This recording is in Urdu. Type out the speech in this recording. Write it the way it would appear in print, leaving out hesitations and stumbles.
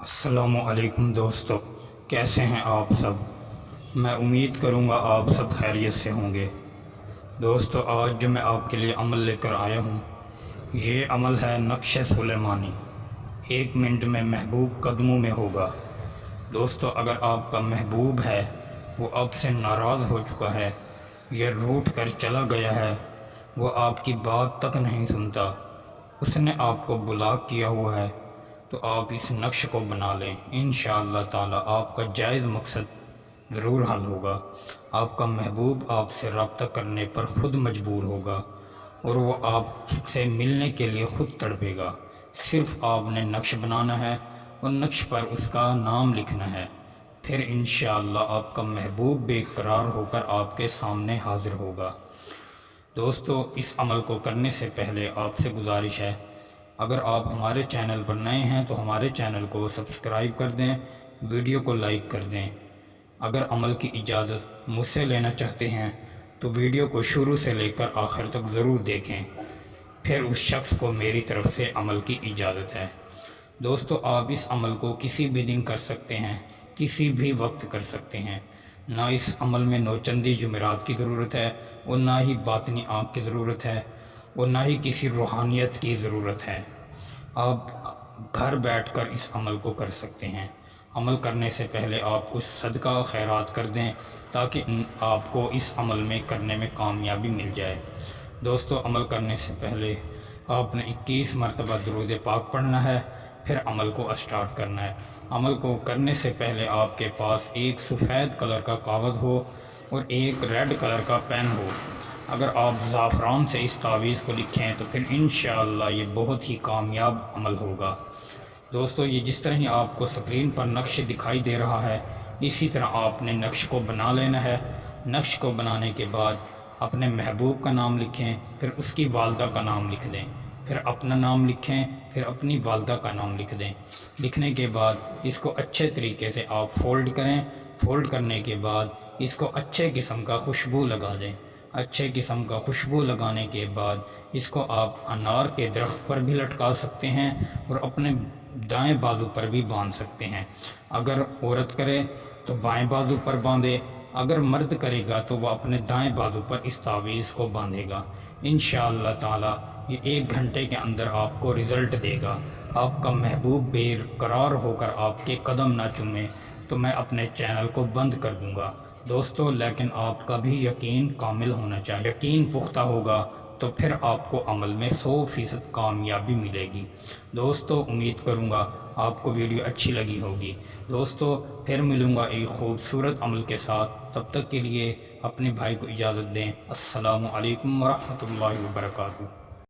السلام علیکم دوستو، کیسے ہیں آپ سب؟ میں امید کروں گا آپ سب خیریت سے ہوں گے۔ دوستو، آج جو میں آپ کے لیے عمل لے کر آیا ہوں، یہ عمل ہے نقش سلیمانی۔ 1 منٹ میں محبوب قدموں میں ہوگا۔ دوستو، اگر آپ کا محبوب ہے وہ آپ سے ناراض ہو چکا ہے یا روٹھ کر چلا گیا ہے، وہ آپ کی بات تک نہیں سنتا، اس نے آپ کو بلاک کیا ہوا ہے، تو آپ اس نقش کو بنا لیں۔ انشاءاللہ تعالی آپ کا جائز مقصد ضرور حل ہوگا۔ آپ کا محبوب آپ سے رابطہ کرنے پر خود مجبور ہوگا اور وہ آپ سے ملنے کے لیے خود تڑپے گا۔ صرف آپ نے نقش بنانا ہے اور نقش پر اس کا نام لکھنا ہے، پھر انشاءاللہ آپ کا محبوب بے قرار ہو کر آپ کے سامنے حاضر ہوگا۔ دوستو، اس عمل کو کرنے سے پہلے آپ سے گزارش ہے، اگر آپ ہمارے چینل پر نئے ہیں تو ہمارے چینل کو سبسکرائب کر دیں، ویڈیو کو لائک کر دیں۔ اگر عمل کی اجازت مجھ سے لینا چاہتے ہیں تو ویڈیو کو شروع سے لے کر آخر تک ضرور دیکھیں، پھر اس شخص کو میری طرف سے عمل کی اجازت ہے۔ دوستو، آپ اس عمل کو کسی بھی دن کر سکتے ہیں، کسی بھی وقت کر سکتے ہیں۔ نہ اس عمل میں نوچندی جمعرات کی ضرورت ہے اور نہ ہی باطنی آنکھ کی ضرورت ہے اور نہ ہی کسی روحانیت کی ضرورت ہے۔ آپ گھر بیٹھ کر اس عمل کو کر سکتے ہیں۔ عمل کرنے سے پہلے آپ کچھ صدقہ خیرات کر دیں تاکہ آپ کو اس عمل میں کرنے میں کامیابی مل جائے۔ دوستو، عمل کرنے سے پہلے آپ نے 21 مرتبہ درود پاک پڑھنا ہے، پھر عمل کو اسٹارٹ کرنا ہے۔ عمل کو کرنے سے پہلے آپ کے پاس ایک سفید کلر کا کاغذ ہو اور ایک ریڈ کلر کا پین ہو۔ اگر آپ زعفران سے اس تعویذ کو لکھیں تو پھر انشاءاللہ یہ بہت ہی کامیاب عمل ہوگا۔ دوستو، یہ جس طرح ہی آپ کو سکرین پر نقش دکھائی دے رہا ہے، اسی طرح آپ نے نقش کو بنا لینا ہے۔ نقش کو بنانے کے بعد اپنے محبوب کا نام لکھیں، پھر اس کی والدہ کا نام لکھ دیں، پھر اپنا نام لکھیں، پھر اپنی والدہ کا نام لکھ دیں۔ لکھنے کے بعد اس کو اچھے طریقے سے آپ فولڈ کریں۔ فولڈ کرنے کے بعد اس کو اچھے قسم کا خوشبو لگا دیں۔ اچھے قسم کا خوشبو لگانے کے بعد اس کو آپ انار کے درخت پر بھی لٹکا سکتے ہیں اور اپنے دائیں بازو پر بھی باندھ سکتے ہیں۔ اگر عورت کرے تو بائیں بازو پر باندھے، اگر مرد کرے گا تو وہ اپنے دائیں بازو پر اس تعویذ کو باندھے گا۔ انشاءاللہ تعالی یہ 1 گھنٹے کے اندر آپ کو رزلٹ دے گا۔ آپ کا محبوب بے قرار ہو کر آپ کے قدم نہ چومے تو میں اپنے چینل کو بند کر دوں گا۔ دوستو، لیکن آپ کا بھی یقین کامل ہونا چاہیے۔ یقین پختہ ہوگا تو پھر آپ کو عمل میں 100% کامیابی ملے گی۔ دوستو، امید کروں گا آپ کو ویڈیو اچھی لگی ہوگی۔ دوستو، پھر ملوں گا ایک خوبصورت عمل کے ساتھ، تب تک کے لیے اپنے بھائی کو اجازت دیں۔ السلام علیکم ورحمۃ اللہ وبرکاتہ۔